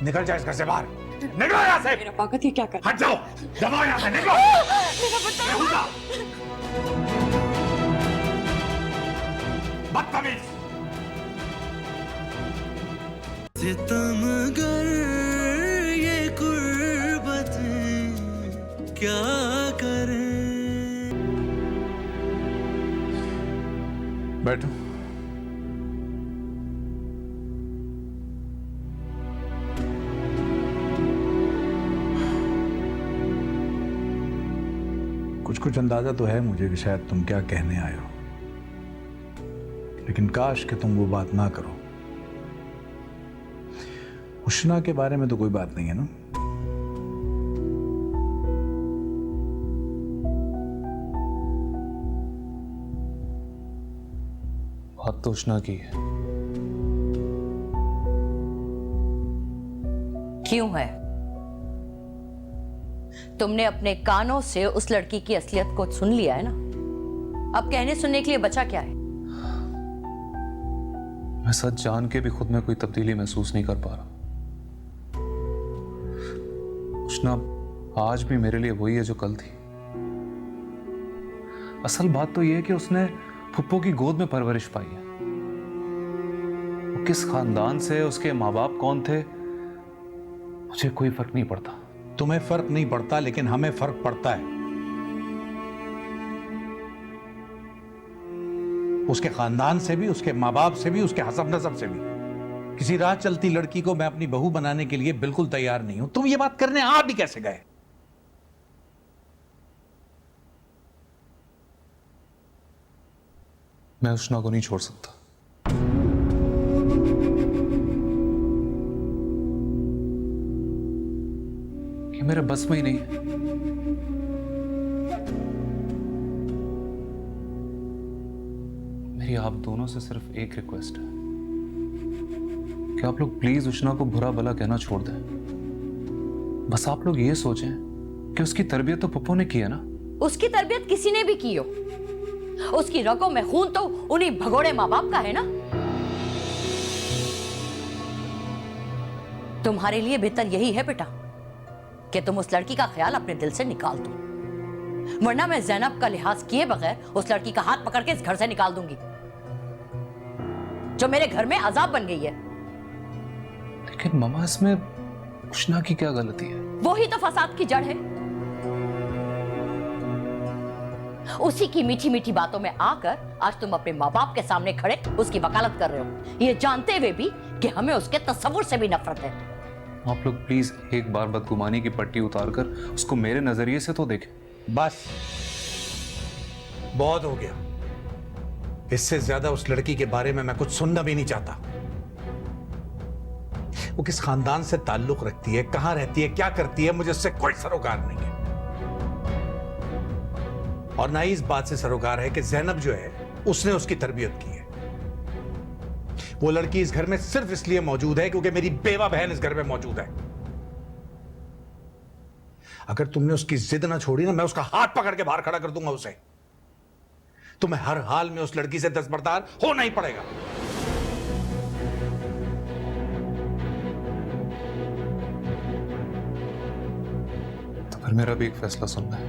निकल जा इस घर से बाहर, निकलो यहाँ से। मेरा पागल ये क्या कर? हट जाओ, दबाओ यहाँ से, निकलो। मेरा बेटा बदतमीज। सितमगर ये गुर्बत क्या करें। बैठो। कुछ कुछ अंदाजा तो है मुझे कि शायद तुम क्या कहने आए हो, लेकिन काश कि तुम वो बात ना करो। उष्णा के बारे में तो कोई बात नहीं है ना? बात तो उष्णा की है। क्यों है? तुमने अपने कानों से उस लड़की की असलियत को सुन लिया है ना? अब कहने सुनने के लिए बचा क्या है? मैं सच जान के भी खुद में कोई तब्दीली महसूस नहीं कर पा रहा। उष्णा आज भी मेरे लिए वही है जो कल थी। असल बात तो यह है कि उसने फुप्पो की गोद में परवरिश पाई है। वो किस खानदान से, उसके माँ बाप कौन थे, मुझे कोई फर्क नहीं पड़ता। तुम्हें फर्क नहीं पड़ता, लेकिन हमें फर्क पड़ता है। उसके खानदान से भी, उसके माँ बाप से भी, उसके हसब नसब से भी। किसी राह चलती लड़की को मैं अपनी बहू बनाने के लिए बिल्कुल तैयार नहीं हूं। तुम ये बात करने आ भी कैसे गए? मैं उष्णा को नहीं छोड़ सकता। ये मेरे बस में ही नहीं है। मेरी आप दोनों से सिर्फ एक रिक्वेस्ट है कि आप लोग प्लीज उष्णा को बुरा भला कहना छोड़ दें। बस आप लोग ये सोचें कि उसकी तरबियत तो पप्पू ने की है ना। उसकी तरबियत किसी ने भी की हो, उसकी रगों में खून तो उन्हीं भगोड़े माँ बाप का है ना। तुम्हारे लिए बेहतर यही है बेटा कि तुम उस लड़की का ख्याल अपने दिल से निकाल दो, वरना मैं ज़ैनब का लिहाज किए बगैर उस लड़की का हाथ पकड़ के इस घर से निकाल दूंगी, जो मेरे घर में अजाब बन गई है। लेकिन मामा, इसमें उष्णा की क्या गलती है? वो ही तो फसाद की जड़ है। उसी की मीठी मीठी बातों में आकर आज तुम अपने माँ बाप के सामने खड़े उसकी वकालत कर रहे हो, ये जानते हुए भी कि हमें उसके तस्वुर से भी नफरत है। आप लोग प्लीज एक बार बदगुमानी की पट्टी उतारकर उसको मेरे नजरिए से तो देखें। बस बहुत हो गया। इससे ज्यादा उस लड़की के बारे में मैं कुछ सुनना भी नहीं चाहता। वो किस खानदान से ताल्लुक रखती है, कहां रहती है, क्या करती है, मुझे उससे कोई सरोकार नहीं है। और ना ही इस बात से सरोकार है कि ज़ैनब जो है उसने उसकी तरबियत की है। वो लड़की इस घर में सिर्फ इसलिए मौजूद है क्योंकि मेरी बेवा बहन इस घर में मौजूद है। अगर तुमने उसकी जिद ना छोड़ी ना, मैं उसका हाथ पकड़ के बाहर खड़ा कर दूंगा उसे। तुम्हें हर हाल में उस लड़की से दस्तबरदार होना ही पड़ेगा। तो फिर मेरा भी एक फैसला सुनना है।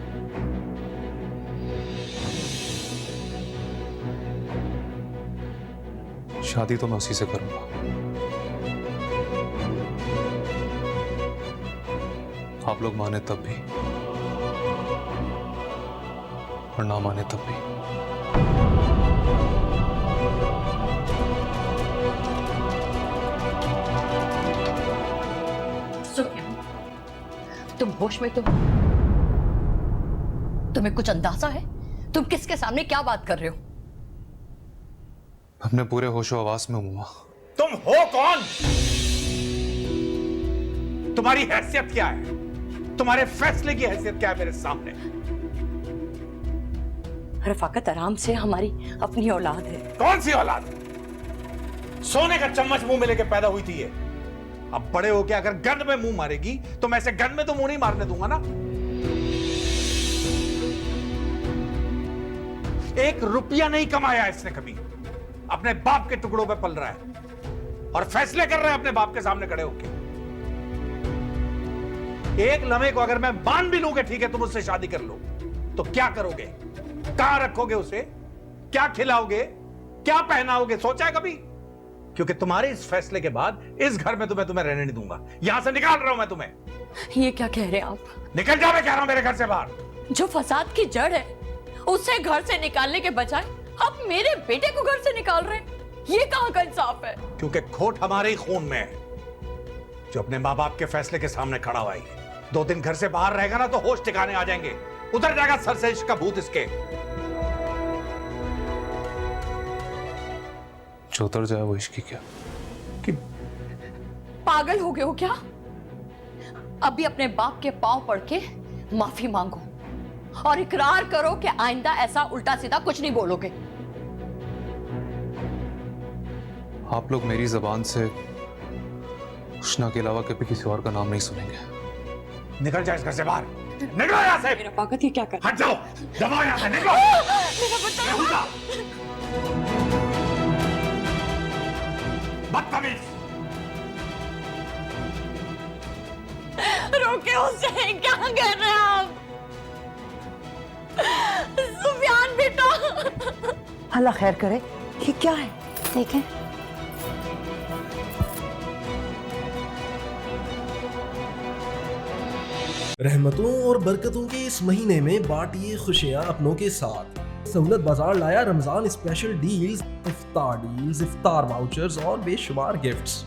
शादी तो मैं उसी से करूंगा। आप लोग माने तब भी और ना माने तब भी। तुम होश में? तुम्हें कुछ अंदाजा है तुम किसके सामने क्या बात कर रहे हो? अपने पूरे होशो आवाज में मुआ। तुम हो कौन? तुम्हारी हैसियत क्या है? तुम्हारे फैसले की हैसियत क्या है मेरे सामने? रफाकत, आराम से, हमारी अपनी औलाद है। कौन सी औलाद? सोने का चम्मच मुंह में लेके पैदा हुई थी ये। अब बड़े होके अगर गंद में मुंह मारेगी तो मैं ऐसे गंद में तो मुंह नहीं मारने दूंगा ना। 1 रुपया नहीं कमाया इसने कभी। अपने बाप के टुकड़ों पे पल रहा है और फैसले कर रहा है अपने बाप के सामने खड़े होके। एक लम्हे को अगर मैं मान भी लूं कि ठीक है तुम उससे शादी कर लो, तो क्या करोगे? कहां रखोगे उसे? क्या खिलाओगे? क्या पहनाओगे? सोचा है कभी? क्योंकि तुम्हारे इस फैसले के बाद इस घर में तुम्हें रहने नहीं दूंगा। यहां से निकाल रहा हूं मैं तुम्हें। ये क्या कह रहे हैं आप? निकल जा, मैं कह रहा हूं मेरे घर से बाहर। जो फसाद की जड़ है उसे घर से निकालने के बजाय आप मेरे बेटे को घर से निकाल रहे हैं। ये कहां का इंसाफ है? क्योंकि खोट हमारे ही खून में है। जो अपने माँ बाप के फैसले के सामने खड़ा हुआ है, 2 दिन घर से बाहर रहेगा ना तो होश ठिकाने आ जाएंगे, उतर जाएगा सर से इश्क का भूत इसके। जो उतर जाए वो इश्क की क्या? कि पागल हो गए हो क्या? अभी अपने बाप के पांव पड़ के माफी मांगो और इकरार करो कि आइंदा ऐसा उल्टा सीधा कुछ नहीं बोलोगे। आप लोग मेरी जबान से उष्णा के अलावा कभी किसी और का नाम नहीं सुनेंगे। निकल जाए इस घर से बाहर, निकलो यहां से। मेरा पागल ये क्या कर? हट जाओ, दबाओ यहां से, निकलो। मेरा बदतमीज। रोके उसे, क्या कर रहे हैं आप? सुफियान बेटा, अल्लाह खैर करे। ये क्या है? देखें। रहमतों और बरकतों के इस महीने में बांटिए खुशियां अपनों के साथ। सहूलत बाजार लाया रमजान स्पेशल डील्स, इफ्तार वाउचर्स और बेशुमार गिफ्ट्स।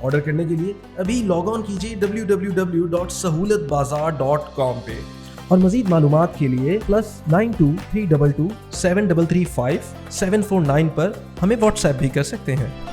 ऑर्डर करने के लिए अभी लॉग ऑन कीजिए www.sahulatbazaar.com पे और मजीद मालूमात के लिए +92 322 7335 749 पर हमें व्हाट्सएप भी कर सकते हैं।